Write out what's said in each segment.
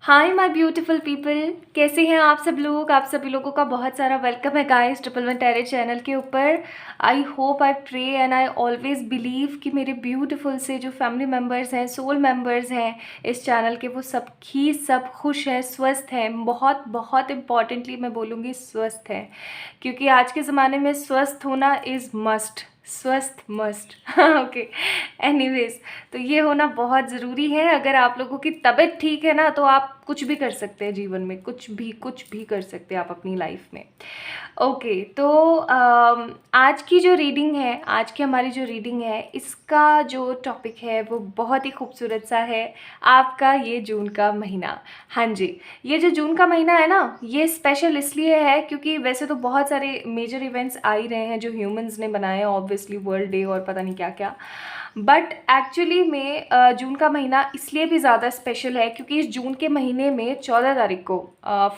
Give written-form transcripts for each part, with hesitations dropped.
Hi my beautiful people, कैसे हैं आप सब लोग। आप सभी लोगों का बहुत सारा वेलकम है guys triple one tarot channel के ऊपर। I hope, I pray and I always believe कि मेरे ब्यूटीफुल से जो फैमिली मेम्बर्स हैं, सोल मेम्बर्स हैं इस चैनल के, वो सब खुश हैं, स्वस्थ हैं। बहुत बहुत इम्पॉर्टेंटली मैं बोलूँगी स्वस्थ हैं, क्योंकि आज के ज़माने में स्वस्थ होना इज़ मस्ट, स्वस्थ मस्ट। ओके, एनीवेज, तो ये होना बहुत ज़रूरी है। अगर आप लोगों की तबीयत ठीक है ना, तो आप कुछ भी कर सकते हैं जीवन में, कुछ भी कर सकते हैं आप अपनी लाइफ में। ओके, तो आज की जो रीडिंग है, आज की हमारी जो रीडिंग है, इसका जो टॉपिक है वो बहुत ही खूबसूरत सा है। आपका ये जून का महीना, हाँ जी, ये जो जून का महीना है ना, ये स्पेशल इसलिए है क्योंकि वैसे तो बहुत सारे मेजर इवेंट्स आ ही रहे हैं जो ह्यूमंस ने बनाए हैं, ऑब्वियसली वर्ल्ड डे और पता नहीं क्या क्या। बट एक्चुअली में जून का महीना इसलिए भी ज़्यादा स्पेशल है क्योंकि इस जून के महीने में 14 तारीख को,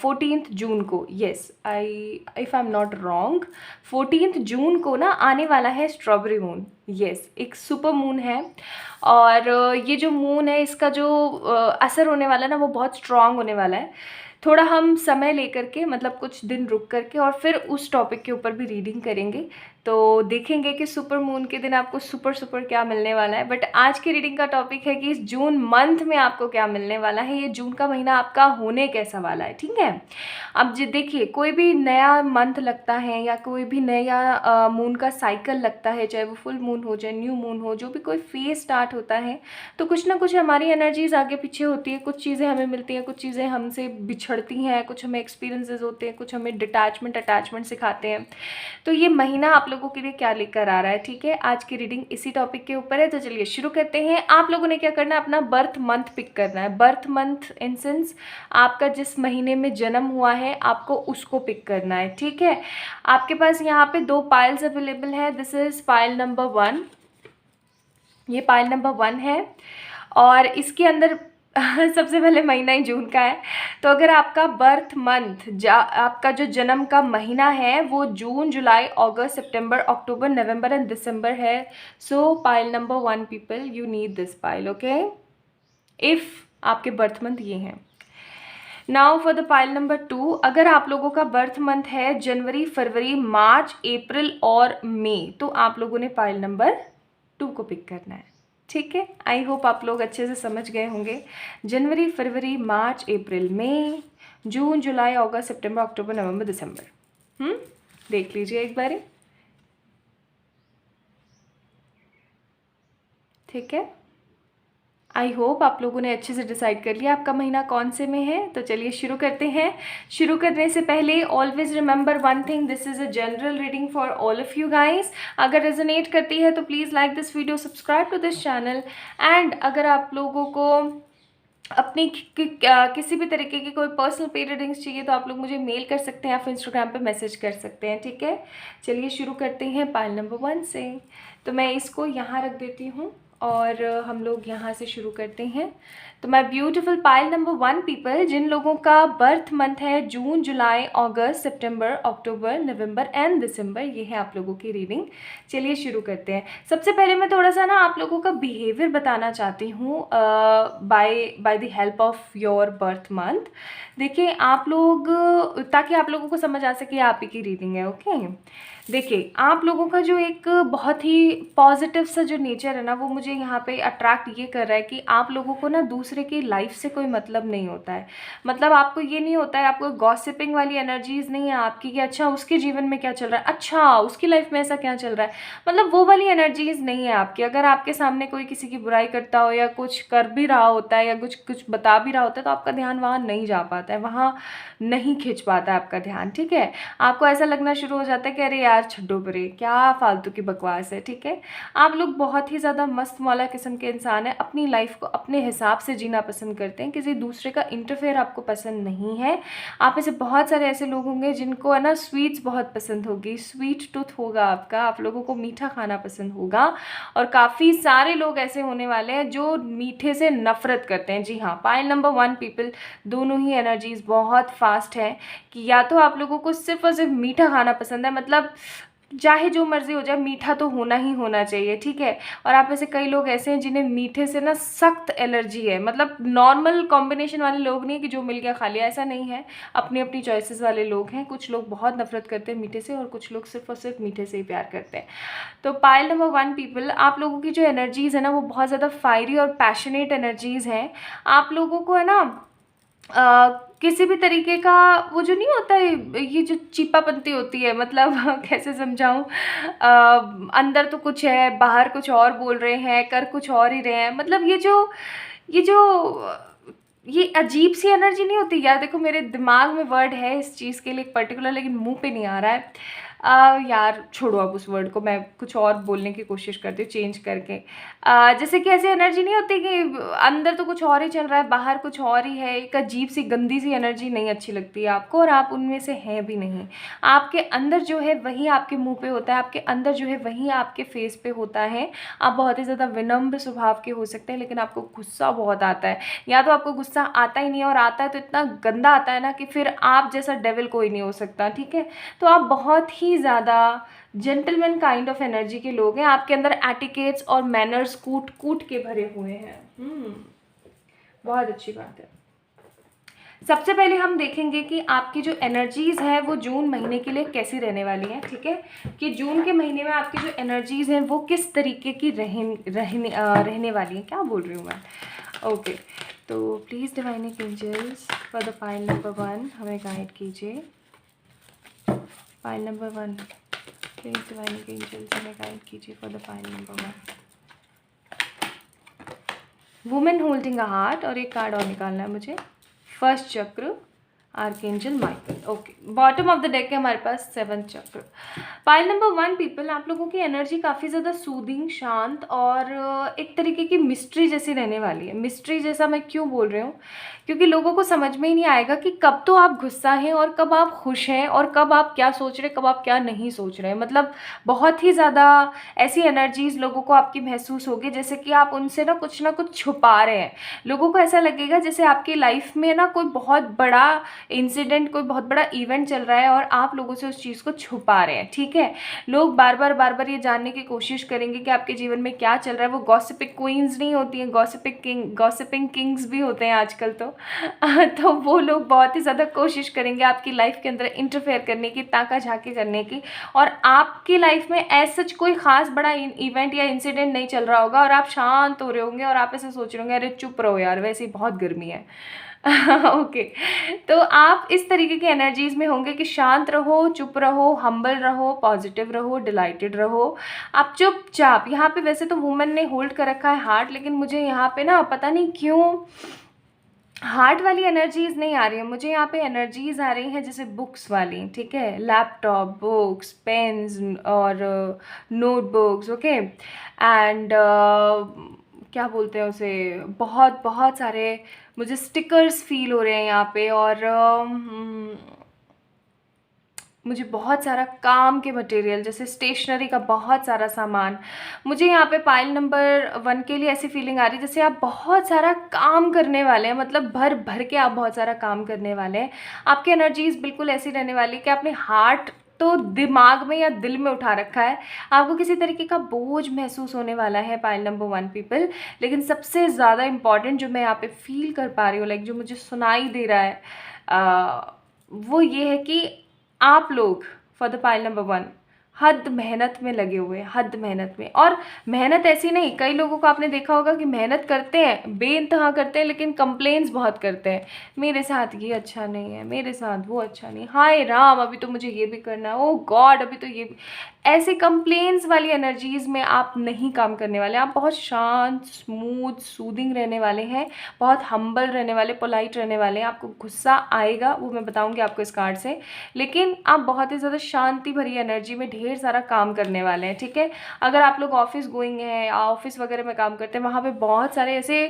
14th जून को, yes, I if I am not wrong, 14th जून को ना आने वाला है स्ट्रॉबेरी मून। येस, एक सुपर मून है। और ये जो मून है, इसका जो असर होने वाला है ना, वो बहुत स्ट्रॉन्ग होने वाला है। थोड़ा हम समय लेकर के, मतलब कुछ दिन रुक करके, और फिर उस टॉपिक के ऊपर भी रीडिंग करेंगे। तो देखेंगे कि सुपर मून के दिन आपको सुपर सुपर क्या मिलने वाला है। बट आज की रीडिंग का टॉपिक है कि इस जून मंथ में आपको क्या मिलने वाला है, ये जून का महीना आपका होने कैसा वाला है, ठीक है। अब जी देखिए, कोई भी नया मंथ लगता है या कोई भी नया मून का साइकिल लगता है, चाहे वो फुल मून हो, चाहे न्यू मून हो, जो भी कोई फेज स्टार्ट होता है, तो कुछ ना कुछ हमारी एनर्जीज आगे पीछे होती है। कुछ चीज़ें हमें मिलती हैं, कुछ चीज़ें हमसे बिछड़ती हैं, कुछ हमें एक्सपीरियंसेस होते हैं, कुछ हमें डिटैचमेंट अटैचमेंट सिखाते हैं। तो ये महीना आप लोगों के लिए क्या लेकर आ रहा है, ठीक है। आज की रीडिंग इसी टॉपिक के ऊपर है, तो चलिए शुरू करते हैं। आप लोगों ने क्या करना है, अपना बर्थ मंथ पिक करना है। बर्थ मंथ इन सेंस आपका जिस महीने में जन्म हुआ है, आपको उसको पिक करना है, ठीक है। आपके पास यहाँ पे 2 पाइल्स अवेलेबल है। दिस इज पाइल नंबर 1, ये पाइल नंबर 1 है। और इसके अंदर सबसे पहले महीना ही जून का है। तो अगर आपका बर्थ मंथ, आपका जो जन्म का महीना है वो जून, जुलाई, अगस्त, सितंबर, अक्टूबर, नवंबर एंड दिसंबर है, सो pile number 1 people, you need this pile, okay, if आपके बर्थ मंथ ये हैं। Now for the pile number 2, अगर आप लोगों का बर्थ मंथ है जनवरी, फरवरी, मार्च, अप्रैल और मई, तो आप लोगों ने पाइल नंबर 2 को पिक करना है, ठीक है। आई होप आप लोग अच्छे से समझ गए होंगे। जनवरी, फरवरी, मार्च, अप्रैल, मई, जून, जुलाई, अगस्त, सितंबर, अक्टूबर, नवंबर, दिसंबर। देख लीजिए एक बारी, ठीक है। आई होप आप लोगों ने अच्छे से डिसाइड कर लिया आपका महीना कौन से में है। तो चलिए शुरू करते हैं। शुरू करने से पहले always remember one thing, this is a general reading for all of you guys. अगर रेजोनेट करती है तो please like this video, subscribe to this channel. And अगर आप लोगों को अपनी किसी भी तरीके की कोई पर्सनल पेड रीडिंग्स चाहिए तो आप लोग मुझे मेल कर सकते हैं या फिर इंस्टाग्राम पे मैसेज कर सकते हैं, ठीक है। चलिए शुरू करते हैं पाइल नंबर 1 से। तो मैं इसको यहाँ रख देती हूँ और हम लोग यहाँ से शुरू करते हैं। तो my beautiful pile number 1 people, जिन लोगों का बर्थ मंथ है जून, जुलाई, अगस्त, सितंबर, अक्टूबर, नवंबर एंड दिसंबर, ये है आप लोगों की रीडिंग। चलिए शुरू करते हैं। सबसे पहले मैं थोड़ा सा ना आप लोगों का बिहेवियर बताना चाहती हूँ by the help of your birth month. देखिए आप लोग, ताकि आप लोगों को समझ आ सके आप ही की रीडिंग है, ओके। देखिए आप लोगों का जो एक बहुत ही पॉजिटिव सा जो नेचर है ना, वो मुझे यहाँ पे अट्रैक्ट ये कर रहा है कि आप लोगों को ना दूसरे की लाइफ से कोई मतलब नहीं होता है। मतलब आपको ये नहीं होता है, आपको गॉसिपिंग वाली एनर्जीज नहीं है आपकी कि अच्छा उसके जीवन में क्या चल रहा है, अच्छा उसकी लाइफ में ऐसा क्या चल रहा है, मतलब वो वाली एनर्जीज नहीं है आपकी। अगर आपके सामने कोई किसी की बुराई करता हो या कुछ कर भी रहा होता है या कुछ कुछ बता भी रहा होता है, तो आपका ध्यान वहाँ नहीं जा पाता है, वहाँ नहीं खिंच पाता है आपका ध्यान, ठीक है। आपको ऐसा लगना शुरू हो जाता है कि अरे यार छड्डो परे, क्या फालतू की बकवास है, ठीक है। आप लोग बहुत ही ज़्यादा मस्त मौला किस्म के इंसान हैं, अपनी लाइफ को अपने हिसाब से जीना पसंद करते हैं, किसी दूसरे का इंटरफेयर आपको पसंद नहीं है। आप में से बहुत सारे ऐसे लोग होंगे जिनको है ना स्वीट्स बहुत पसंद होगी, स्वीट टूथ होगा आपका, आप लोगों को मीठा खाना पसंद होगा। और काफ़ी सारे लोग ऐसे होने वाले हैं जो मीठे से नफरत करते हैं। जी हाँ, पाइल नंबर 1 पीपल, दोनों ही एनर्जीज बहुत फास्ट है कि या तो आप लोगों को सिर्फ और सिर्फ मीठा खाना पसंद है, मतलब चाहे जो मर्ज़ी हो जाए, मीठा तो होना ही होना चाहिए, ठीक है। और आप में से कई लोग ऐसे हैं जिन्हें मीठे से ना सख्त एलर्जी है, मतलब नॉर्मल कॉम्बिनेशन वाले लोग नहीं कि जो मिल गया खा लिया, ऐसा नहीं है। अपनी अपनी चॉइसेस वाले लोग हैं। कुछ लोग बहुत नफरत करते हैं मीठे से और कुछ लोग सिर्फ और सिर्फ मीठे से ही प्यार करते हैं। तो पाइल नंबर 1 पीपल, आप लोगों की जो एनर्जीज़ है ना वो बहुत ज़्यादा फायरी और पैशनेट एनर्जीज़ हैं। आप लोगों को है ना किसी भी तरीके का वो जो नहीं होता है, ये जो चीपापंती होती है, मतलब कैसे समझाऊं, अंदर तो कुछ है, बाहर कुछ और बोल रहे हैं, कर कुछ और ही रहे हैं, मतलब ये जो ये अजीब सी एनर्जी नहीं होती यार। देखो मेरे दिमाग में वर्ड है इस चीज़ के लिए एक पर्टिकुलर, लेकिन मुंह पे नहीं आ रहा है। यार छोड़ो अब उस वर्ड को, मैं कुछ और बोलने की कोशिश करती हूँ चेंज करके। जैसे कि ऐसी एनर्जी नहीं होती कि अंदर तो कुछ और ही चल रहा है, बाहर कुछ और ही है। एक अजीब सी गंदी सी एनर्जी नहीं अच्छी लगती है आपको, और आप उनमें से हैं भी नहीं। आपके अंदर जो है वही आपके मुंह पे होता है, आपके अंदर जो है वही आपके फेस पे होता है। आप बहुत ही ज़्यादा विनम्र स्वभाव के हो सकते हैं, लेकिन आपको गुस्सा बहुत आता है। या तो आपको गुस्सा आता ही नहीं है, और आता है तो इतना गंदा आता है ना कि फिर आप जैसा डेविल कोई नहीं हो सकता, ठीक है। तो आप बहुत ही ज़्यादा जेंटलमैन काइंड ऑफ एनर्जी के लोग हैं। आपके अंदर एटिकेट्स और मैनर्स कूट कूट के भरे हुए हैं। बहुत अच्छी बात है। सबसे पहले हम देखेंगे कि आपकी जो एनर्जीज़ है वो जून महीने के लिए कैसी रहने वाली हैं, ठीक है। कि जून के महीने में आपकी जो एनर्जीज़ हैं वो किस तरीके की रहने वाली हैं। क्या बोल रही हूँ मैं, ओके। तो please divining angels for the pile number 1 हमें गाइड कीजिए। Pile number 1, please divining angels हमें गाइड कीजिए for the pile number 1। Women holding a heart, और एक कार्ड और निकालना है मुझे। First chakra archangel Michael, okay. Bottom of the deck है हमारे पास 7 चक्र। पाइल नंबर 1 पीपल, आप लोगों की एनर्जी काफ़ी ज़्यादा सूदिंग, शांत और एक तरीके की मिस्ट्री जैसी रहने वाली है। मिस्ट्री जैसा मैं क्यों बोल रही हूँ, क्योंकि लोगों को समझ में ही नहीं आएगा कि कब तो आप गुस्सा हैं और कब आप खुश हैं, और कब आप क्या सोच रहे हैं, कब आप क्या नहीं सोच रहे हैं। मतलब बहुत ही ज़्यादा ऐसी एनर्जीज़ लोगों को आपकी महसूस होगी जैसे कि आप उनसे ना कुछ छुपा रहे हैं। लोगों को ऐसा लगेगा जैसे आपकी लाइफ में ना कोई बहुत बड़ा इंसिडेंट, कोई बहुत बड़ा इवेंट चल रहा है और आप लोगों से उस चीज़ को छुपा रहे हैं, ठीक है। लोग बार बार ये जानने की कोशिश करेंगे कि आपके जीवन में क्या चल रहा है। वो गॉसिपिंग क्वींस नहीं होती हैं, गॉसिपिंग किंग्स भी होते हैं आजकल तो वो लोग बहुत ही ज़्यादा कोशिश करेंगे आपकी लाइफ के अंदर इंटरफेयर करने की, ताका झाकी करने की। और आपकी लाइफ में ऐसा कोई ख़ास बड़ा इवेंट या इंसिडेंट नहीं चल रहा होगा और आप शांत हो रहे होंगे और आप ऐसे सोच रहे होंगे अरे चुप रहो यार, वैसे ही बहुत गर्मी है। ओके तो आप इस तरीके की एनर्जीज़ में होंगे कि शांत रहो, चुप रहो, हम्बल रहो, पॉजिटिव रहो, डिलाइटेड रहो। आप चुपचाप, यहाँ पे वैसे तो वुमेन ने होल्ड कर रखा है हार्ट, लेकिन मुझे यहाँ पे ना पता नहीं क्यों हार्ट वाली एनर्जीज़ नहीं आ रही है। मुझे यहाँ पे एनर्जीज़ आ रही हैं जैसे बुक्स वाली, ठीक है। लैपटॉप, बुक्स, पेन्स और नोटबुक्स, ओके। एंड क्या बोलते हैं उसे, बहुत बहुत सारे मुझे स्टिकर्स फील हो रहे हैं यहाँ पे। और मुझे बहुत सारा काम के मटेरियल जैसे स्टेशनरी का बहुत सारा सामान। मुझे यहाँ पे पाइल नंबर 1 के लिए ऐसी फीलिंग आ रही है जैसे आप बहुत सारा काम करने वाले हैं, मतलब भर भर के आप बहुत सारा काम करने वाले हैं। आपकी एनर्जीज बिल्कुल ऐसी रहने वाली है कि आपने हार्ट तो दिमाग में या दिल में उठा रखा है। आपको किसी तरीके का बोझ महसूस होने वाला है पाइल नंबर 1 पीपल। लेकिन सबसे ज़्यादा इम्पॉर्टेंट जो मैं यहाँ पे फील कर पा रही हूँ, लाइक जो मुझे सुनाई दे रहा है, वो ये है कि आप लोग फॉर द पाइल नंबर 1 हद मेहनत में लगे हुए हैं, हद मेहनत में। और मेहनत ऐसी नहीं, कई लोगों को आपने देखा होगा कि मेहनत करते हैं, बेइंतहा करते हैं, लेकिन कंप्लेंट्स बहुत करते हैं। मेरे साथ ये अच्छा नहीं है, मेरे साथ वो अच्छा नहीं, हाय राम अभी तो मुझे ये भी करना है, ओह गॉड अभी तो ये भी। ऐसे कंप्लेंट्स वाली एनर्जीज़ में आप नहीं काम करने वाले। आप बहुत शांत, स्मूथ, सूदिंग रहने वाले हैं, बहुत हम्बल रहने वाले, पोलाइट रहने वाले हैं। आपको गुस्सा आएगा, वो मैं बताऊंगी आपको इस कार्ड से, लेकिन आप बहुत ही ज़्यादा शांति भरी एनर्जी में ढेर सारा काम करने वाले हैं, ठीक है। अगर आप लोग ऑफिस गोइंग हैं, ऑफिस वगैरह में काम करते हैं, वहाँ पे बहुत सारे ऐसे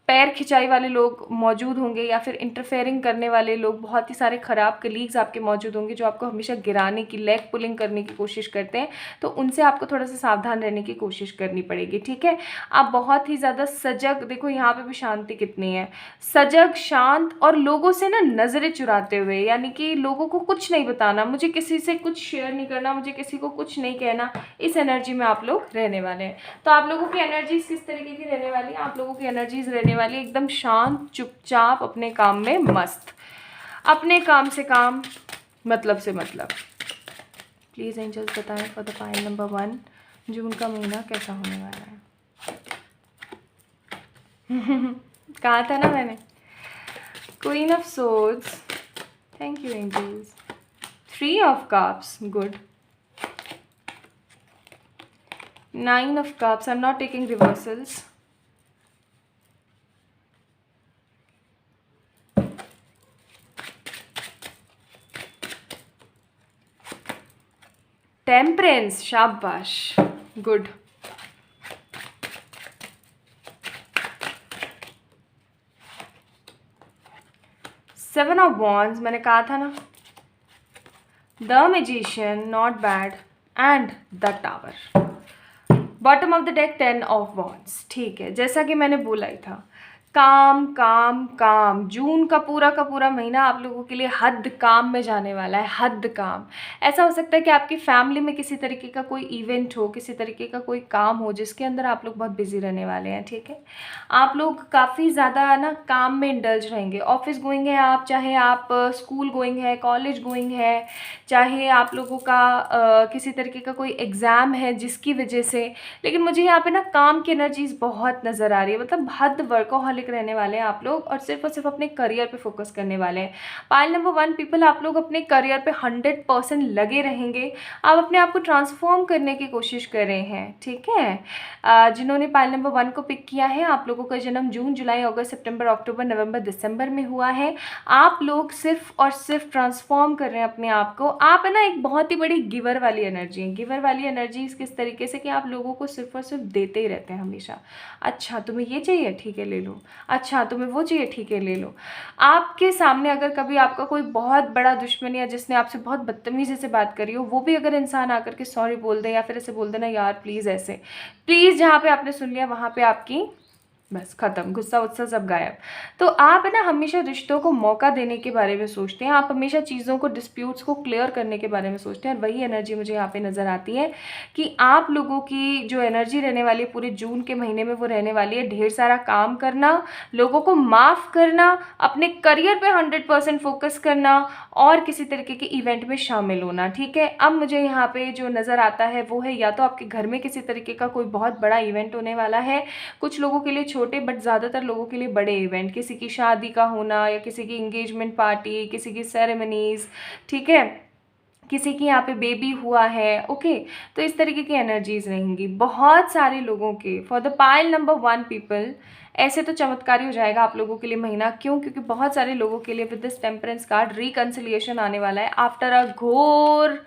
पैर खिंचाई वाले लोग मौजूद होंगे, या फिर इंटरफेयरिंग करने वाले लोग, बहुत ही सारे ख़राब कलीग्स आपके मौजूद होंगे जो आपको हमेशा गिराने की, लेग पुलिंग करने की कोशिश करते हैं। तो उनसे आपको थोड़ा सा सावधान रहने की कोशिश करनी पड़ेगी, ठीक है। आप बहुत ही ज़्यादा सजग, देखो यहाँ पे भी शांति कितनी है, सजग, शांत और लोगों से ना नज़रें चुराते हुए, यानी कि लोगों को कुछ नहीं बताना, मुझे किसी से कुछ शेयर नहीं करना, मुझे किसी को कुछ नहीं कहना, इस एनर्जी में आप लोग रहने वाले हैं। तो आप लोगों की एनर्जीज किस तरीके की रहने वाली है? आप लोगों की एनर्जीज रहने वाली एकदम शांत, चुपचाप, अपने काम में मस्त, अपने काम से काम, मतलब से मतलब। प्लीज़ एंजल्स बताएं फॉर द पाइल नंबर 1 जून का महीना कैसा होने वाला है। कहा था ना मैंने, queen of swords, thank you angels, 3 of cups, good, 9 of cups, I'm not taking reversals, temperance, शाबाश, गुड, 7 of wands, मैंने कहा था ना, the magician, not bad, and the tower. Bottom of the deck 10 of wands, ठीक है, जैसा कि मैंने बोला ही था, काम काम काम। जून का पूरा महीना आप लोगों के लिए हद काम में जाने वाला है, हद काम। ऐसा हो सकता है कि आपकी फैमिली में किसी तरीके का कोई इवेंट हो, किसी तरीके का कोई काम हो जिसके अंदर आप लोग बहुत बिजी रहने वाले हैं, ठीक है। आप लोग काफ़ी ज़्यादा ना काम में इंडल्ज रहेंगे। ऑफिस गोइंग है आप, चाहे आप स्कूल गोइंग है, कॉलेज गोइंग है, चाहे आप लोगों का किसी तरीके का कोई एग्ज़ाम है जिसकी वजह से, लेकिन मुझे यहाँ पे ना काम की एनर्जीज बहुत नज़र आ रही है। मतलब हद वर्कोहॉलिक रहने वाले हैं आप लोग, और सिर्फ अपने करियर पे फोकस करने वाले हैं। पाइल नंबर 1 पीपल, आप लोग अपने करियर पे 100% लगे रहेंगे। आप अपने आप को ट्रांसफॉर्म करने की कोशिश कर रहे हैं, ठीक है। जिन्होंने पाइल नंबर 1 को पिक किया है, आप लोगों का जन्म जून, जुलाई, अगस्त, सितंबर, अक्टूबर, नवंबर, दिसंबर में हुआ है। आप लोग सिर्फ और सिर्फ ट्रांसफॉर्म कर रहे हैं अपने आप को। आप है ना एक बहुत ही बड़ी गिवर वाली एनर्जी है। गिवर वाली एनर्जी किस तरीके से कि आप लोगों को सिर्फ और सिर्फ देते ही रहते हैं हमेशा। अच्छा तुम्हें ये चाहिए, ठीक है ले लो, अच्छा तुम्हें वो चाहिए, ठीक है ले लो। आपके सामने अगर कभी आपका कोई बहुत बड़ा दुश्मन या जिसने आपसे बहुत बदतमीजी से बात करी हो, वो भी अगर इंसान आकर के सॉरी बोल दे, या फिर ऐसे बोल देना यार प्लीज़, ऐसे प्लीज़, जहाँ पे आपने सुन लिया वहाँ पे आपकी बस ख़त्म, गुस्सा वुस्सा सब गायब। तो आप है ना हमेशा रिश्तों को मौका देने के बारे में सोचते हैं, आप हमेशा चीज़ों को, डिस्प्यूट्स को क्लियर करने के बारे में सोचते हैं। और वही एनर्जी मुझे यहाँ पे नज़र आती है कि आप लोगों की जो एनर्जी रहने वाली है पूरे जून के महीने में, वो रहने वाली है ढेर सारा काम करना, लोगों को माफ़ करना, अपने करियर पर 100% फोकस करना, और किसी तरीके के इवेंट में शामिल होना, ठीक है। अब मुझे यहाँ पे जो नज़र आता है वो है या तो आपके घर में किसी तरीके का कोई बहुत बड़ा इवेंट होने वाला है, कुछ लोगों के लिए छोटे बट ज़्यादातर लोगों के लिए बड़े इवेंट, किसी की शादी का होना, या किसी की इंगेजमेंट पार्टी, किसी की सेरेमनीज़, ठीक है, किसी की यहाँ पे बेबी हुआ है, ओके। तो इस तरीके की एनर्जीज रहेंगी बहुत सारे लोगों के। For the pile number 1 people, ऐसे तो चमत्कारी हो जाएगा आप लोगों के लिए महीना। क्यों? क्योंकि बहुत सारे लोगों के लिए with this temperance card reconciliation आने वाला है आफ्टर अ घोर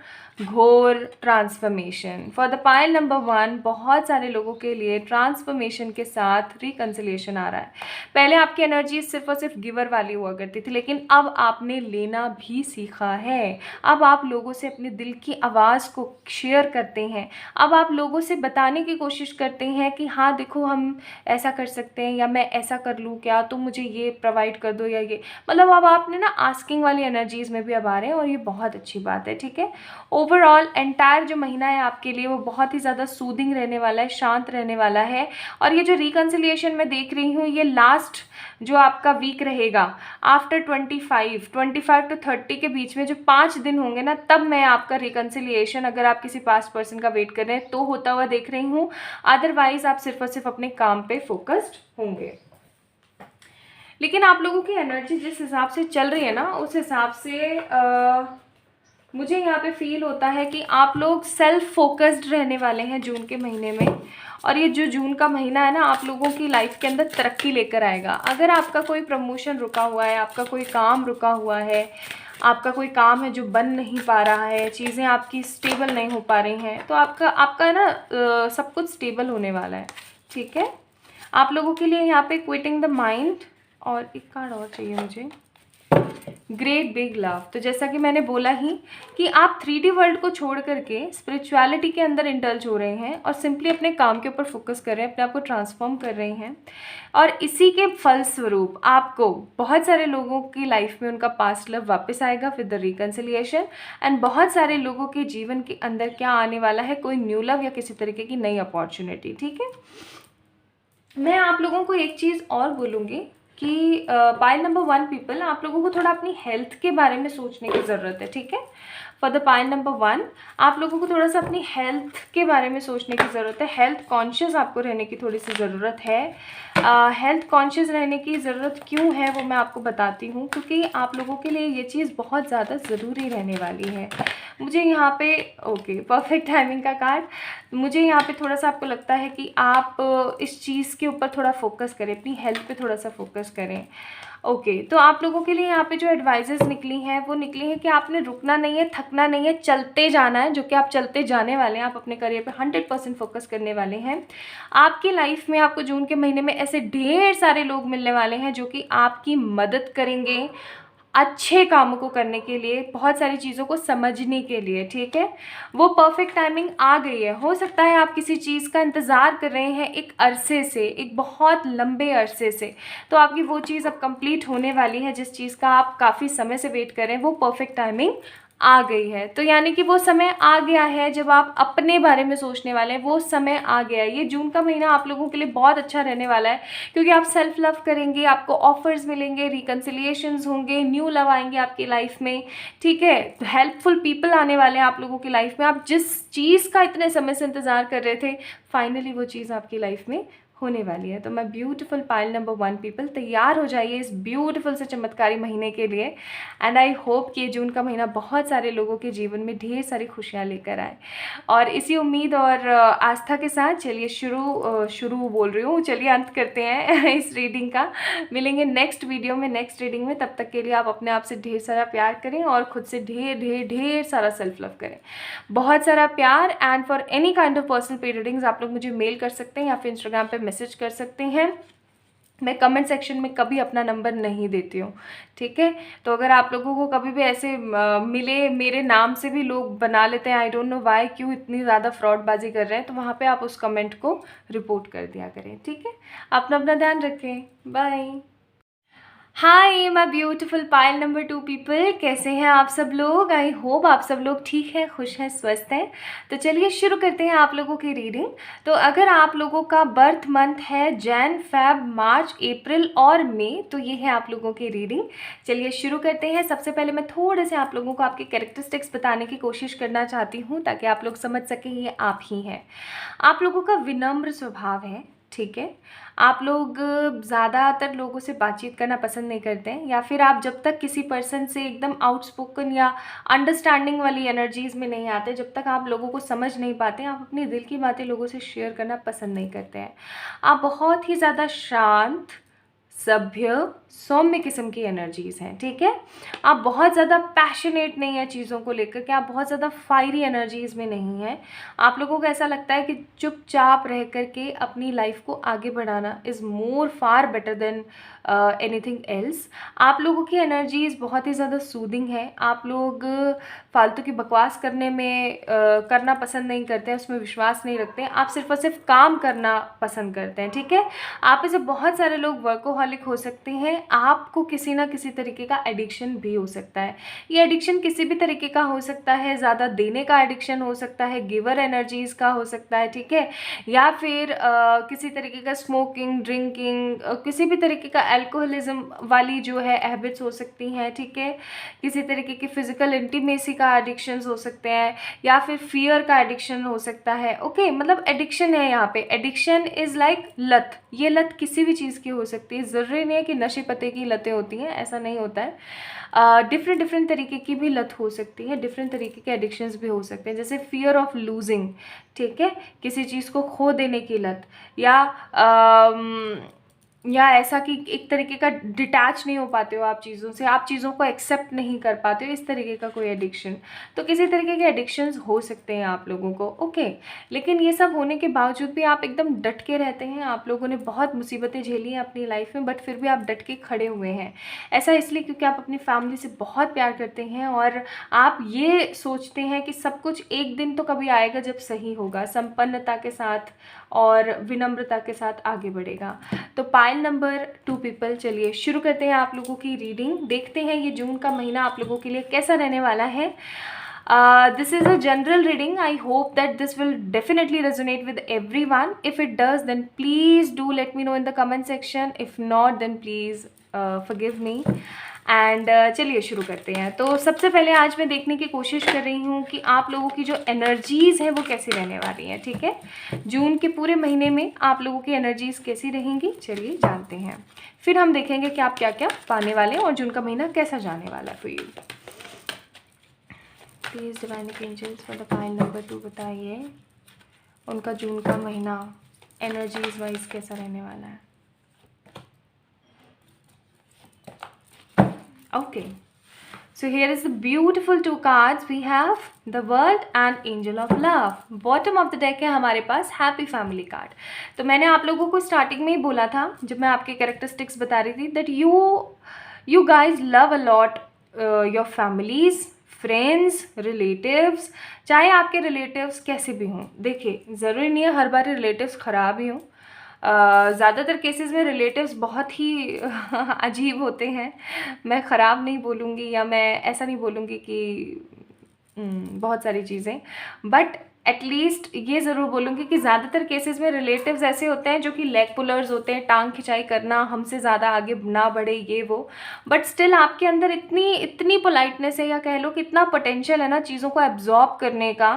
घोर transformation. For the pile number 1 बहुत सारे लोगों के लिए ट्रांसफॉर्मेशन के साथ रिकन्सिलिएशन आ रहा है। पहले आपकी एनर्जी सिर्फ और सिर्फ गिवर वाली हुआ करती थी, लेकिन अब आपने लेना भी सीखा है। अब आप लोगों से अपने दिल की आवाज़ को शेयर करते हैं। अब आप लोगों से बताने की कोशिश करते हैं कि हाँ देखो हम ऐसा कर सकते हैं, या मैं ऐसा कर लूँ क्या, तुम मुझे ये प्रोवाइड कर दो, या ये, मतलब अब आपने ना आस्किंग वाली एनर्जीज़ में भी अब आ रहे हैं, और ये बहुत अच्छी बात है, ठीक है। ओवरऑल एंटायर जो महीना है आपके लिए वो बहुत ही ज़्यादा सूदिंग रहने वाला है, शांत रहने वाला है। और ये जो रिकन्सिलिएशन मैं देख रही हूँ, ये लास्ट जो आपका वीक रहेगा आफ्टर 25 टू 30 के बीच में जो 5 दिन होंगे ना, तब मैं आपका रिकन्सिलिएशन, अगर आप किसी पास्ट पर्सन का वेट कर रहे हैं तो होता हुआ देख रही हूँ। अदरवाइज आप सिर्फ और सिर्फ अपने काम पे फोकस्ड होंगे। लेकिन आप लोगों की एनर्जी जिस हिसाब से चल रही है ना, उस हिसाब से मुझे यहाँ पे फील होता है कि आप लोग सेल्फ फोकस्ड रहने वाले हैं जून के महीने में। और ये जो जून का महीना है ना, आप लोगों की लाइफ के अंदर तरक्की लेकर आएगा। अगर आपका कोई प्रमोशन रुका हुआ है, आपका कोई काम रुका हुआ है, आपका कोई काम है जो बन नहीं पा रहा है, चीज़ें आपकी स्टेबल नहीं हो पा रही हैं, तो आपका ना सब कुछ स्टेबल होने वाला है, ठीक है। आप लोगों के लिए यहाँ पे क्विटिंग द माइंड, और एक कार्ड और चाहिए मुझे, ग्रेट बिग लव। तो जैसा कि मैंने बोला ही कि आप 3D वर्ल्ड को छोड़ करके स्पिरिचुअलिटी के अंदर इंडल्ज हो रहे हैं और सिंपली अपने काम के ऊपर फोकस कर रहे हैं, अपने आप को ट्रांसफॉर्म कर रहे हैं। और इसी के फलस्वरूप आपको बहुत सारे लोगों की लाइफ में उनका पास्ट लव वापस आएगा विद द रिकन्सिलिएशन, एंड बहुत सारे लोगों के जीवन के अंदर क्या आने वाला है, कोई न्यू लव या किसी तरीके की नई अपॉर्चुनिटी। ठीक है, मैं आप लोगों को एक चीज़ और बोलूँगी कि पाइल नंबर 1 पीपल, आप लोगों को थोड़ा अपनी हेल्थ के बारे में सोचने की ज़रूरत है। ठीक है, फॉर द पाइल नंबर 1 आप लोगों को थोड़ा सा अपनी हेल्थ के बारे में सोचने की ज़रूरत है। हेल्थ कॉन्शियस आपको रहने की थोड़ी सी ज़रूरत है। हेल्थ कॉन्शियस रहने की ज़रूरत क्यों है वो मैं आपको बताती हूँ, क्योंकि आप लोगों के लिए ये चीज़ बहुत ज़्यादा ज़रूरी रहने वाली है। मुझे यहाँ पे ओके परफेक्ट टाइमिंग का कार्ड, मुझे यहाँ पे थोड़ा सा आपको लगता है कि आप इस चीज़ के ऊपर थोड़ा फोकस करें, अपनी हेल्थ पे थोड़ा सा फोकस करें। ओके तो आप लोगों के लिए यहाँ पे जो एडवाइजेस निकली हैं वो निकली हैं कि आपने रुकना नहीं है, थकना नहीं है, चलते जाना है, जो कि आप चलते जाने वाले हैं। आप अपने करियर पे 100% फोकस करने वाले हैं। आपकी लाइफ में आपको जून के महीने में ऐसे ढेर सारे लोग मिलने वाले हैं जो कि आपकी मदद करेंगे अच्छे कामों को करने के लिए, बहुत सारी चीज़ों को समझने के लिए। ठीक है, वो परफेक्ट टाइमिंग आ गई है। हो सकता है आप किसी चीज़ का इंतज़ार कर रहे हैं एक अरसे से, एक बहुत लंबे अरसे से, तो आपकी वो चीज़ अब कंप्लीट होने वाली है। जिस चीज़ का आप काफ़ी समय से वेट कर रहे हैं वो परफेक्ट टाइमिंग आ गई है। तो यानी कि वो समय आ गया है जब आप अपने बारे में सोचने वाले हैं, वो समय आ गया है। ये जून का mहीना आप लोगों के लिए बहुत अच्छा रहने वाला है, क्योंकि आप सेल्फ लव करेंगे, आपको ऑफर्स मिलेंगे, रिकन्सिलिएशंस होंगे, न्यू लव आएंगे आपकी लाइफ में। ठीक है, हेल्पफुल पीपल आने वाले हैं आप लोगों की लाइफ में। आप जिस चीज़ का इतने समय से इंतज़ार कर रहे थे, फाइनली वो चीज़ आपकी लाइफ में होने वाली है। तो मैं ब्यूटीफुल पाइल नंबर 1 पीपल, तैयार हो जाइए इस ब्यूटीफुल से चमत्कारी महीने के लिए। एंड आई होप कि ये जून का महीना बहुत सारे लोगों के जीवन में ढेर सारी खुशियाँ लेकर आए। और इसी उम्मीद और आस्था के साथ चलिए शुरू बोल रही हूँ, चलिए अंत करते हैं इस रीडिंग का। मिलेंगे नेक्स्ट वीडियो में, नेक्स्ट रीडिंग में। तब तक के लिए आप अपने आप से ढेर सारा प्यार करें और खुद से ढेर ढेर ढेर सारा सेल्फ लव करें। बहुत सारा प्यार। And for any kind of personal पे रीडिंग्स आप लोग मुझे मेल कर सकते हैं या फिर इंस्टाग्राम पे मैसेज कर सकते हैं। मैं कमेंट सेक्शन में कभी अपना नंबर नहीं देती हूँ। ठीक है, तो अगर आप लोगों को कभी भी ऐसे मिले, मेरे नाम से भी लोग बना लेते हैं, आई डोंट नो वाई, क्यों इतनी ज़्यादा फ्रॉडबाजी कर रहे हैं, तो वहाँ पे आप उस कमेंट को रिपोर्ट कर दिया करें। ठीक है, अपना अपना ध्यान रखें। Bye. Hi my beautiful pile number 2 people, कैसे हैं आप सब लोग? आई होप आप सब लोग ठीक हैं, खुश हैं, स्वस्थ हैं। तो चलिए शुरू करते हैं आप लोगों की रीडिंग। तो अगर आप लोगों का बर्थ मंथ है जैन, फेब, मार्च, अप्रैल और मई, तो ये है आप लोगों की रीडिंग। चलिए शुरू करते हैं। सबसे पहले मैं थोड़े से आप लोगों को आपके कैरेक्टरिस्टिक्स बताने की कोशिश करना चाहती हूँ ताकि आप लोग समझ सकें ये आप ही हैं। आप लोगों का विनम्र स्वभाव है। ठीक है, आप लोग ज़्यादातर लोगों से बातचीत करना पसंद नहीं करते हैं, या फिर आप जब तक किसी पर्सन से एकदम आउटस्पोकन या अंडरस्टैंडिंग वाली एनर्जीज़ में नहीं आते, जब तक आप लोगों को समझ नहीं पाते, आप अपने दिल की बातें लोगों से शेयर करना पसंद नहीं करते हैं। आप बहुत ही ज़्यादा शांत, सभ्य, सौम्य किस्म की एनर्जीज़ हैं। ठीक है, आप बहुत ज़्यादा पैशनेट नहीं है चीज़ों को लेकर के, आप बहुत ज़्यादा फायरी एनर्जीज़ में नहीं हैं। आप लोगों को ऐसा लगता है कि चुपचाप रह करके अपनी लाइफ को आगे बढ़ाना is more far better than anything else. आप लोगों की एनर्जीज़ बहुत ही ज़्यादा सूदिंग है। आप लोग फालतू की बकवास करने में करना पसंद नहीं करते हैं, उसमें विश्वास नहीं रखते हैं। आप सिर्फ और सिर्फ काम करना पसंद करते हैं। ठीक है, आप में से बहुत सारे लोग वर्कोहॉलिक हो सकते हैं। आपको किसी ना किसी तरीके का एडिक्शन भी हो सकता है। ये एडिक्शन किसी भी तरीके का हो सकता है, ज़्यादा देने का एडिक्शन हो सकता है, गिवर एनर्जीज़ का हो सकता है। ठीक है, या फिर किसी तरीके का स्मोकिंग, ड्रिंकिंग, किसी भी तरीके का एल्कोहलिज्म वाली जो है हैबिट्स हो सकती हैं। ठीक है, किसी तरीके की फिजिकल इंटीमेसी का एडिक्शंस हो सकते हैं, या फिर फियर का एडिक्शन हो सकता है। ओके, मतलब एडिक्शन है यहाँ पे। एडिक्शन इज़ लाइक लत। ये लत किसी भी चीज़ की हो सकती है, ज़रूरी नहीं है कि नशे पते की लतें होती हैं, ऐसा नहीं होता है। डिफरेंट तरीके की भी लत हो सकती है, डिफरेंट तरीके के एडिक्शंस भी हो सकते हैं, जैसे फियर ऑफ लूजिंग। ठीक है, किसी चीज़ को खो देने की लत, या या ऐसा कि एक तरीके का डिटैच नहीं हो पाते हो आप चीज़ों से, आप चीज़ों को एक्सेप्ट नहीं कर पाते हो, इस तरीके का कोई एडिक्शन। तो किसी तरीके के एडिक्शंस हो सकते हैं आप लोगों को, ओके। लेकिन ये सब होने के बावजूद भी आप एकदम डट के रहते हैं। आप लोगों ने बहुत मुसीबतें झेली हैं अपनी लाइफ में, बट फिर भी आप डट के खड़े हुए हैं। ऐसा इसलिए क्योंकि आप अपनी फैमिली से बहुत प्यार करते हैं और आप ये सोचते हैं कि सब कुछ एक दिन तो कभी आएगा जब सही होगा, संपन्नता के साथ और विनम्रता के साथ आगे बढ़ेगा। तो पाइल नंबर 2 पीपल, चलिए शुरू करते हैं आप लोगों की रीडिंग। देखते हैं ये जून का महीना आप लोगों के लिए कैसा रहने वाला है। This is a general reading. I hope that this will definitely resonate with everyone. If it does, then please do let me know in the comment section. If not, then please forgive me. And चलिए शुरू करते हैं। तो सबसे पहले आज मैं देखने की कोशिश कर रही हूँ कि आप लोगों की जो एनर्जीज़ हैं वो कैसी रहने वाली हैं, ठीक है। जून के पूरे महीने में आप लोगों की एनर्जीज़ कैसी रहेंगी, चलिए जानते हैं। फिर हम देखेंगे कि आप क्या क्या पाने वाले हैं और जून का महीना कैसा जाने वाला है for you. Please divine angels for the pile number 2 बताइए उनका जून का महीना एनर्जीज वाइज कैसा रहने वाला है। Okay, so here is the beautiful 2 cards. We have the World and Angel of Love. Bottom of the deck है हमारे पास Happy Family कार्ड। तो मैंने आप लोगों को स्टार्टिंग में ही बोला था जब मैं आपके कैरेक्टरिस्टिक्स बता रही थी that you guys love a lot your families, friends, relatives. चाहे आपके रिलेटिव्स कैसे भी हों, देखिए ज़रूरी नहीं है हर बार रिलेटिव्स ख़राब ही हों। ज़्यादातर केसेस में रिलेटिव्स बहुत ही अजीब होते हैं। मैं ख़राब नहीं बोलूँगी या मैं ऐसा नहीं बोलूँगी कि बहुत सारी चीज़ें, बट एटलीस्ट ये ज़रूर बोलूँगी कि ज़्यादातर केसेस में रिलेटिव्स ऐसे होते हैं जो कि लेग पुलर्स होते हैं, टांग खिंचाई करना, हमसे ज़्यादा आगे ना बढ़े ये वो, बट स्टिल आपके अंदर इतनी पोलाइटनेस है या कह लो कि इतना पोटेंशियल है ना चीज़ों को एब्जॉर्ब करने का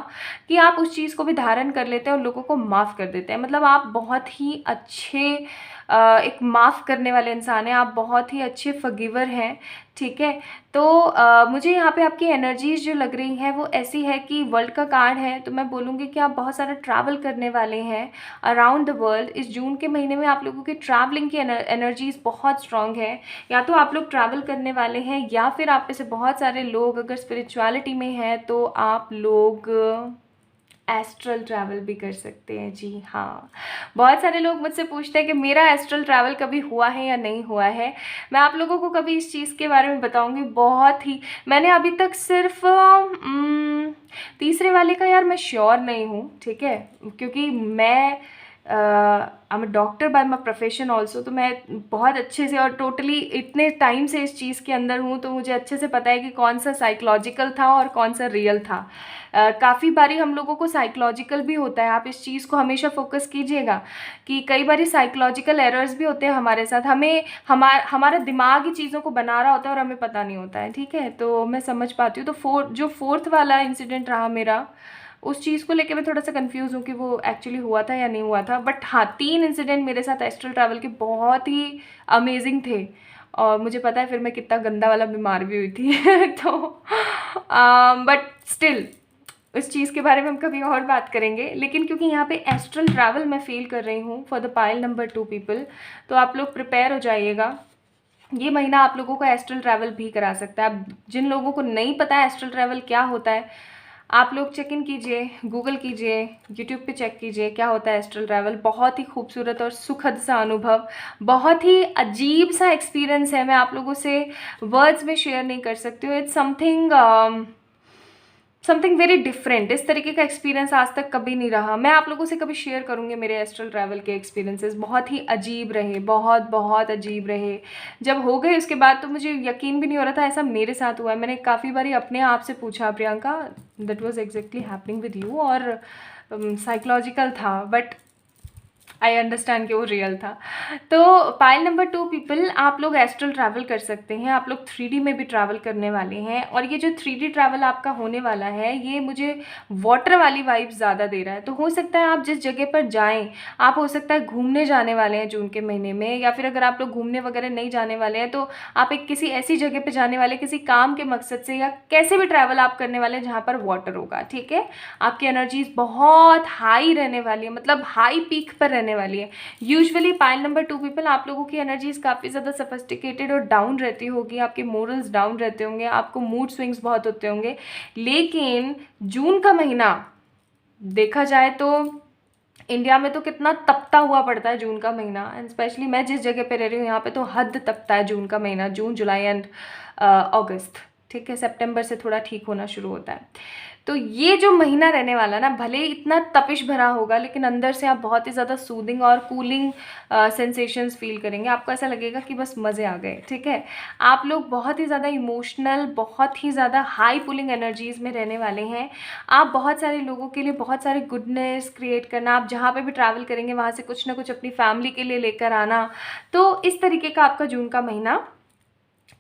कि आप उस चीज़ को भी धारण कर लेते हैं और लोगों को माफ़ कर देते हैं। मतलब आप बहुत ही अच्छे एक माफ़ करने वाले इंसान हैं, आप बहुत ही अच्छे फॉरगिवर हैं, ठीक है। तो मुझे यहाँ पे आपकी एनर्जीज़ जो लग रही हैं वो ऐसी है कि वर्ल्ड का कार्ड है, तो मैं बोलूँगी कि आप बहुत सारा ट्रैवल करने वाले हैं अराउंड द वर्ल्ड। इस जून के महीने में आप लोगों की ट्रैवलिंग की एनर्जीज़ बहुत स्ट्रॉन्ग है। या तो आप लोग ट्रैवल करने वाले हैं या फिर आप में से बहुत सारे लोग अगर स्पिरिचुअलिटी में हैं तो आप लोग एस्ट्रल ट्रैवल भी कर सकते हैं। जी हाँ, बहुत सारे लोग मुझसे पूछते हैं कि मेरा एस्ट्रल ट्रैवल कभी हुआ है या नहीं हुआ है। मैं आप लोगों को कभी इस चीज़ के बारे में बताऊंगी। बहुत ही मैंने अभी तक सिर्फ तीसरे वाले का यार मैं श्योर नहीं हूँ, ठीक है, क्योंकि मैं I am doctor bye my profession also, तो मैं बहुत अच्छे से और टोटली इतने टाइम से इस चीज़ के अंदर हूँ तो मुझे अच्छे से पता है कि कौन सा साइकोलॉजिकल था और कौन सा रियल था। काफ़ी बारी हम लोगों को साइकोलॉजिकल भी होता है, आप इस चीज़ को हमेशा फोकस कीजिएगा कि कई बारी साइकोलॉजिकल एरर्स भी होते हैं हमारे साथ, हमारा दिमाग ही चीज़ों को बना रहा होता है और हमें पता नहीं होता है, ठीक है। तो मैं समझ पाती हूँ। तो जो फोर्थ वाला इंसिडेंट रहा मेरा, उस चीज़ को लेके मैं थोड़ा सा कंफ्यूज हूँ कि वो एक्चुअली हुआ था या नहीं हुआ था। बट हाँ, 3 इंसिडेंट मेरे साथ एस्ट्रल ट्रैवल के बहुत ही अमेजिंग थे और मुझे पता है फिर मैं कितना गंदा वाला बीमार भी हुई थी तो बट स्टिल उस चीज़ के बारे में हम कभी और बात करेंगे। लेकिन क्योंकि यहाँ पे एस्ट्रल ट्रैवल मैं फील कर रही हूँ for the pile number 2 people, तो आप लोग प्रिपेयर हो जाइएगा। ये महीना आप लोगों को एस्ट्रल ट्रैवल भी करा सकता है। अब जिन लोगों को नहीं पता है एस्ट्रल ट्रैवल क्या होता है, आप लोग चेक इन कीजिए, गूगल कीजिए, यूट्यूब पे चेक कीजिए क्या होता है एस्ट्रल ट्रैवल। बहुत ही खूबसूरत और सुखद सा अनुभव, बहुत ही अजीब सा एक्सपीरियंस है। मैं आप लोगों से वर्ड्स में शेयर नहीं कर सकती हूँ। It's something very different. इस तरीके का एक्सपीरियंस आज तक कभी नहीं रहा। मैं आप लोगों से कभी शेयर करूँगी मेरे एस्ट्रल ट्रैवल के एक्सपीरियंसेस। बहुत ही अजीब रहे, बहुत बहुत अजीब रहे। जब हो गए उसके बाद तो मुझे यकीन भी नहीं हो रहा था ऐसा मेरे साथ हुआ है। मैंने काफ़ी बारी अपने आप से पूछा, Priyanka that was exactly happening with you, और साइकोलॉजिकल था, बट आई अंडरस्टैंड कि वो रियल था। तो पाइल नंबर 2 पीपल, आप लोग एस्ट्रल ट्रैवल कर सकते हैं। आप लोग 3D में भी ट्रैवल करने वाले हैं और ये जो 3D ट्रैवल आपका होने वाला है ये मुझे वाटर वाली वाइब्स ज़्यादा दे रहा है। तो हो सकता है आप जिस जगह पर जाएं, आप हो सकता है घूमने जाने वाले हैं जून के महीने में, या फिर अगर आप लोग घूमने वगैरह नहीं जाने वाले हैं तो आप एक किसी ऐसी जगह पर जाने वाले किसी काम के मकसद से, या कैसे भी ट्रैवल आप करने वाले हैं जहाँ पर वाटर होगा, ठीक है। आपकी एनर्जीज बहुत हाई रहने वाली है, मतलब हाई पीक पर रहने रहने वाली है। यूजुअली पाइल नंबर 2 पीपल, आप लोगों की एनर्जीज काफ़ी ज़्यादा सफिस्टिकेटेड और डाउन रहती होगी, आपके मोरल्स डाउन रहते होंगे, आपको मूड स्विंग्स बहुत होते होंगे। लेकिन जून का महीना देखा जाए तो इंडिया में तो कितना तपता हुआ पड़ता है जून का महीना, एंड स्पेशली मैं जिस जगह पे रह रही हूँ यहाँ पे तो हद तपता है जून का महीना, जून जुलाई एंड अगस्त। ठीक है, सितंबर से थोड़ा ठीक होना शुरू होता है। तो ये जो महीना रहने वाला ना, भले ही इतना तपिश भरा होगा लेकिन अंदर से आप बहुत ही ज़्यादा सूदिंग और कूलिंग सेंसेशंस फील करेंगे। आपको ऐसा लगेगा कि बस मज़े आ गए। ठीक है, आप लोग बहुत ही ज़्यादा इमोशनल, बहुत ही ज़्यादा हाई पुलिंग एनर्जीज़ में रहने वाले हैं। आप बहुत सारे लोगों के लिए बहुत सारे गुडनेस क्रिएट करना, आप जहाँ पे भी ट्रैवल करेंगे वहाँ से कुछ ना कुछ अपनी फैमिली के लिए लेकर आना। तो इस तरीके का आपका जून का महीना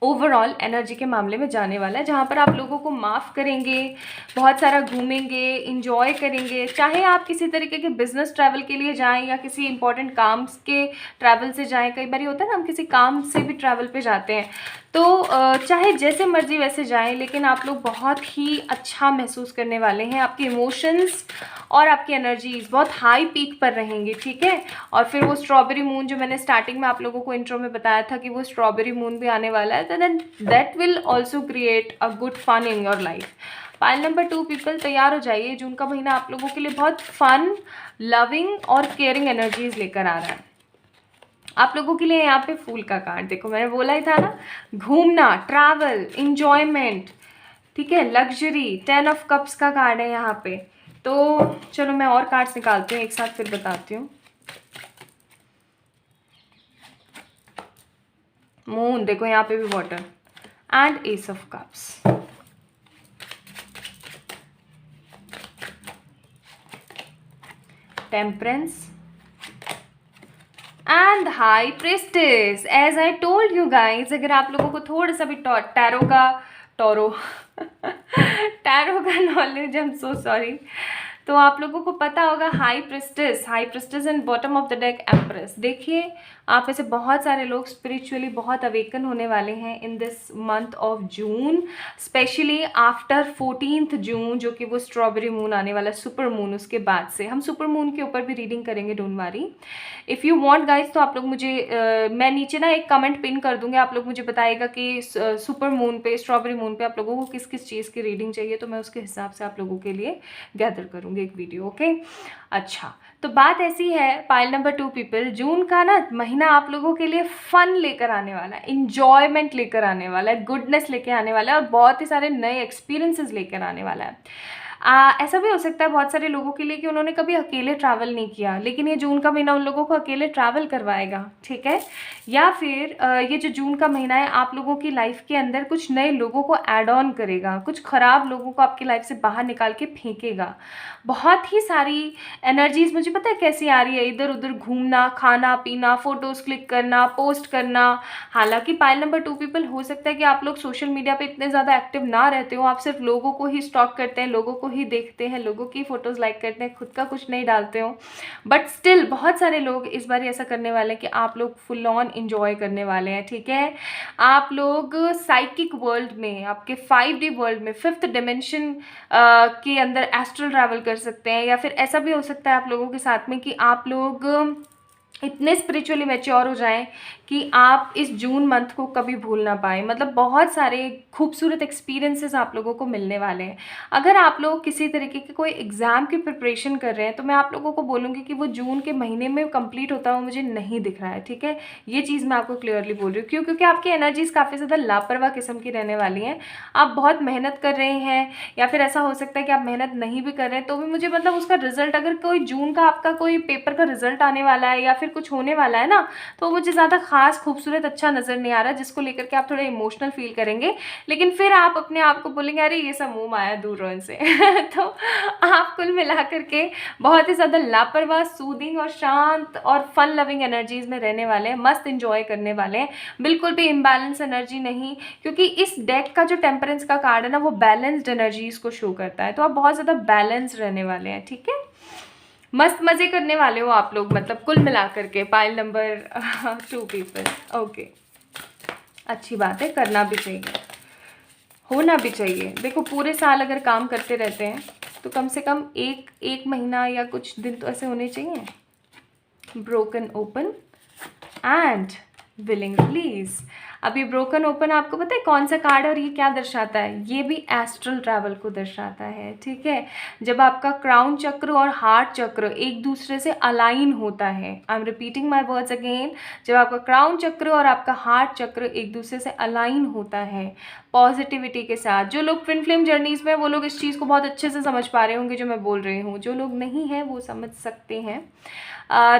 ओवरऑल एनर्जी के मामले में जाने वाला है, जहाँ पर आप लोगों को माफ़ करेंगे, बहुत सारा घूमेंगे, इंजॉय करेंगे। चाहे आप किसी तरीके के बिजनेस ट्रैवल के लिए जाएं या किसी इंपॉर्टेंट काम के ट्रैवल से जाएं, कई बार होता है ना हम किसी काम से भी ट्रैवल पे जाते हैं, तो चाहे जैसे मर्जी वैसे जाएं, लेकिन आप लोग बहुत ही अच्छा महसूस करने वाले हैं। आपके इमोशंस और आपकी एनर्जीज बहुत हाई पीक पर रहेंगी। ठीक है, और फिर वो स्ट्रॉबेरी मून जो मैंने स्टार्टिंग में आप लोगों को इंट्रो में बताया था कि वो स्ट्रॉबेरी मून भी आने वाला है, तो then that will also create a good fun in your life. Pile number 2 people, तैयार हो जाइए, जून का महीना आप लोगों के लिए बहुत फन, लविंग और केयरिंग एनर्जीज लेकर आ रहा है। आप लोगों के लिए यहाँ पे फूल का कार्ड देखो, मैंने बोला ही था ना, घूमना, ट्रैवल, इंजॉयमेंट, ठीक है, लग्जरी, 10 ऑफ कप्स का कार्ड है यहाँ पे। तो चलो मैं और कार्ड्स निकालती हूँ, एक साथ फिर बताती हूँ। मून देखो यहाँ पे भी water and ace of cups. Temperance and high priestess. As I told you guys, अगर आप लोगों को थोड़ा सा भी टैरो का knowledge, I am so sorry, तो आप लोगों को पता होगा high priestess and bottom of the deck empress. देखिए, आप ऐसे बहुत सारे लोग स्पिरिचुअली बहुत अवेकन होने वाले हैं in this month of June, specially after 14 जून, जो कि वो स्ट्रॉबेरी मून आने वाला, सुपर मून। उसके बाद से हम सुपर मून के ऊपर भी रीडिंग करेंगे, don't worry. If you want guys, तो आप लोग मुझे मैं नीचे ना एक कमेंट पिन कर दूंगी, आप लोग मुझे बताइएगा कि सुपर मून पे, स्ट्रॉबेरी मून पे आप लोगों को किस किस चीज़ की रीडिंग चाहिए, तो मैं उसके हिसाब से आप लोगों के लिए गैदर करूँगी एक वीडियो। ओके, अच्छा, तो बात ऐसी है पाइल नंबर 2 पीपल, जून का ना महीना आप लोगों के लिए फन लेकर आने वाला है, इंजॉयमेंट लेकर आने वाला है, गुडनेस लेकर आने वाला है और बहुत ही सारे नए एक्सपीरियंसेस लेकर आने वाला है। ऐसा भी हो सकता है बहुत सारे लोगों के लिए कि उन्होंने कभी अकेले ट्रैवल नहीं किया, लेकिन ये जून का महीना उन लोगों को अकेले ट्रैवल करवाएगा। ठीक है, या फिर ये जो जून का महीना है आप लोगों की लाइफ के अंदर कुछ नए लोगों को ऐड ऑन करेगा, कुछ खराब लोगों को आपकी लाइफ से बाहर निकाल के फेंकेगा। बहुत ही सारी एनर्जीज मुझे पता है कैसी आ रही है, इधर उधर घूमना, खाना पीना, फोटोज क्लिक करना, पोस्ट करना। हालांकि पाइल नंबर 2 पीपल, हो सकता है कि आप लोग सोशल मीडिया पे इतने ज़्यादा एक्टिव ना रहते हो, आप सिर्फ लोगों को ही स्टॉक करते हैं, लोगों को ही देखते हैं, लोगों की फोटोज़ लाइक करते हैं, खुद का कुछ नहीं डालते हो। बट स्टिल बहुत सारे लोग इस बार ऐसा करने वाले हैं कि आप लोग फुल ऑन इंजॉय करने वाले हैं। ठीक है, आप लोग साइकिक वर्ल्ड में, आपके 5D वर्ल्ड में, 5th डिमेंशन के अंदर एस्ट्रल ट्रैवल कर सकते हैं, या फिर ऐसा भी हो सकता है आप लोगों के साथ में कि आप लोग इतने स्पिरिचुअली मैच्योर हो जाएं कि आप इस जून मंथ को कभी भूल ना पाए। मतलब बहुत सारे खूबसूरत एक्सपीरियंसेस आप लोगों को मिलने वाले हैं। अगर आप लोग किसी तरीके के कोई एग्ज़ाम की प्रिपरेशन कर रहे हैं, तो मैं आप लोगों को बोलूँगी कि वो जून के महीने में कंप्लीट होता हुआ मुझे नहीं दिख रहा है। ठीक है, ये चीज़ मैं आपको क्लियरली बोल रही हूँ। क्यों? क्योंकि आपकी एनर्जीज़ काफ़ी ज़्यादा लापरवाह किस्म की रहने वाली हैं। आप बहुत मेहनत कर रहे हैं, या फिर ऐसा हो सकता है कि आप मेहनत नहीं भी कर रहे हैं, तो भी मुझे मतलब उसका रिजल्ट, अगर कोई जून का आपका कोई पेपर का रिजल्ट आने वाला है या फिर कुछ होने वाला है ना, तो मुझे ज़्यादा खास खूबसूरत अच्छा नज़र नहीं आ रहा, जिसको लेकर के आप थोड़ा इमोशनल फील करेंगे। लेकिन फिर आप अपने आप को बोलेंगे अरे ये सब मुँह माया, दूर रहो इनसे। तो आप कुल मिला करके बहुत ही ज़्यादा लापरवाह, सूदिंग और शांत और फन लविंग एनर्जीज़ में रहने वाले हैं, मस्त इंजॉय करने वाले हैं, बिल्कुल भी इम्बैलेंस एनर्जी नहीं। क्योंकि इस डेक का जो टेम्परेंस का कार्ड है ना, वो बैलेंस्ड एनर्जीज़ को शो करता है, तो आप बहुत ज़्यादा बैलेंस रहने वाले हैं। ठीक है, मस्त मज़े करने वाले हो आप लोग, मतलब कुल मिला करके पाइल नंबर 2 पीपल। ओके, अच्छी बात है, करना भी चाहिए, होना भी चाहिए। देखो, पूरे साल अगर काम करते रहते हैं तो कम से कम एक महीना या कुछ दिन तो ऐसे होने चाहिए broken open and willing release. अब ये ब्रोकन ओपन आपको पता है कौन सा कार्ड है और ये क्या दर्शाता है? ये भी एस्ट्रल ट्रैवल को दर्शाता है, ठीक है। जब आपका क्राउन चक्र और हार्ट चक्र एक दूसरे से अलाइन होता है, I am repeating my words again, जब आपका क्राउन चक्र और आपका हार्ट चक्र एक दूसरे से अलाइन होता है पॉजिटिविटी के साथ, जो लोग ट्विन फ्लेम जर्नीज में वो लोग इस चीज़ को बहुत अच्छे से समझ पा रहे होंगे जो मैं बोल रही हूँ, जो लोग नहीं हैं वो समझ सकते हैं।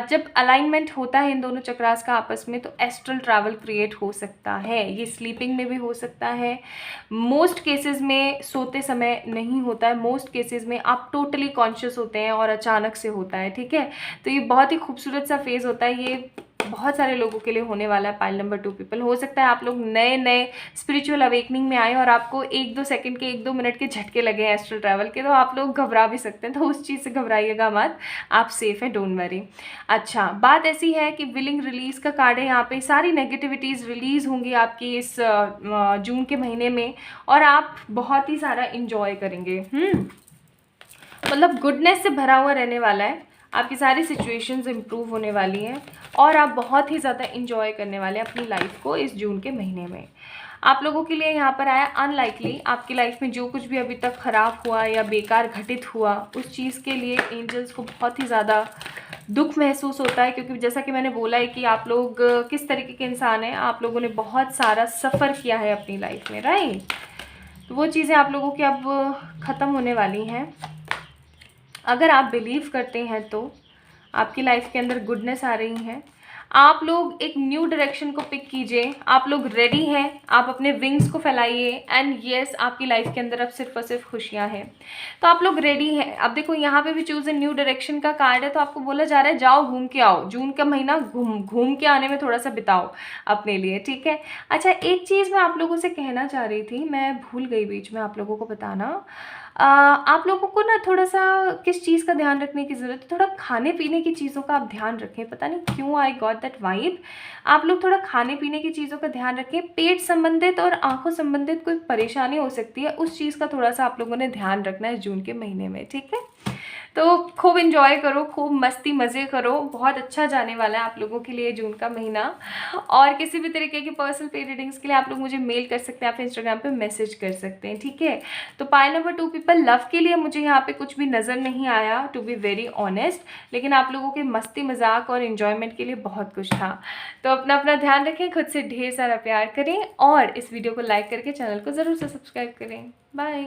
जब अलाइनमेंट होता है इन दोनों चक्रास का आपस में, तो एस्ट्रल ट्रैवल क्रिएट हो सकता है। ये स्लीपिंग में भी हो सकता है, मोस्ट केसेस में सोते समय नहीं होता है, मोस्ट केसेस में आप टोटली कॉन्शियस होते हैं और अचानक से होता है, ठीक है। तो ये बहुत ही खूबसूरत सा फेज़ होता है, ये बहुत सारे लोगों के लिए होने वाला है। पाइल नंबर 2 पीपल, हो सकता है आप लोग नए नए स्पिरिचुअल अवेकनिंग में आए और आपको 1-2 सेकंड के 1-2 मिनट के झटके लगे हैं एस्ट्रल ट्रैवल के, तो आप लोग घबरा भी सकते हैं, तो उस चीज़ से घबराइएगा मत, आप सेफ हैं, डोंट वरी। अच्छा, बात ऐसी है कि विलिंग रिलीज का कार्ड है यहाँ पे, सारी नेगेटिविटीज़ रिलीज होंगी आपकी इस जून के महीने में और आप बहुत ही सारा इंजॉय करेंगे। मतलब गुडनेस से भरा हुआ रहने वाला है, आपकी सारी सिचुएशंस इम्प्रूव होने वाली हैं और आप बहुत ही ज़्यादा इंजॉय करने वाले हैं अपनी लाइफ को इस जून के महीने में। आप लोगों के लिए यहाँ पर आया अनलाइकली, आपकी लाइफ में जो कुछ भी अभी तक ख़राब हुआ या बेकार घटित हुआ उस चीज़ के लिए एंजल्स को बहुत ही ज़्यादा दुख महसूस होता है, क्योंकि जैसा कि मैंने बोला है कि आप लोग किस तरीके के इंसान हैं, आप लोगों ने बहुत सारा सफ़र किया है अपनी लाइफ में, राइट। तो वो चीज़ें आप लोगों की अब ख़त्म होने वाली हैं। अगर आप बिलीव करते हैं तो आपकी लाइफ के अंदर गुडनेस आ रही है। आप लोग एक न्यू डायरेक्शन को पिक कीजिए, आप लोग रेडी हैं, आप अपने विंग्स को फैलाइए एंड यस, आपकी लाइफ के अंदर अब सिर्फ और सिर्फ खुशियां हैं। तो आप लोग रेडी हैं। अब देखो यहाँ पे भी चूज ए न्यू डायरेक्शन का कार्ड है, तो आपको बोला जा रहा है जाओ घूम के आओ, जून का महीना घूम के आने में थोड़ा सा बिताओ अपने लिए, ठीक है। अच्छा, एक चीज़ मैं आप लोगों से कहना चाह रही थी, मैं भूल गई बीच में आप लोगों को बताना। आप लोगों को ना थोड़ा सा किस चीज़ का ध्यान रखने की ज़रूरत है, थोड़ा खाने पीने की चीज़ों का आप ध्यान रखें। पता नहीं क्यों आई गॉट दैट वाइब, आप लोग थोड़ा खाने पीने की चीज़ों का ध्यान रखें। पेट संबंधित और आंखों संबंधित कोई परेशानी हो सकती है, उस चीज़ का थोड़ा सा आप लोगों ने ध्यान रखना है जून के महीने में, ठीक है। तो खूब इंजॉय करो, खूब मस्ती मज़े करो, बहुत अच्छा जाने वाला है आप लोगों के लिए जून का महीना। और किसी भी तरीके की पर्सनल पे रीडिंग्स के लिए आप लोग मुझे मेल कर सकते हैं, आप इंस्टाग्राम पे मैसेज कर सकते हैं, ठीक है। तो पाइल नंबर 2 पीपल, लव के लिए मुझे यहाँ पे कुछ भी नज़र नहीं आया, टू बी वेरी ऑनेस्ट, लेकिन आप लोगों के मस्ती मजाक और इन्जॉयमेंट के लिए बहुत कुछ था। तो अपना अपना ध्यान रखें, खुद से ढेर सारा प्यार करें और इस वीडियो को लाइक करके चैनल को ज़रूर से सब्सक्राइब करें। बाय।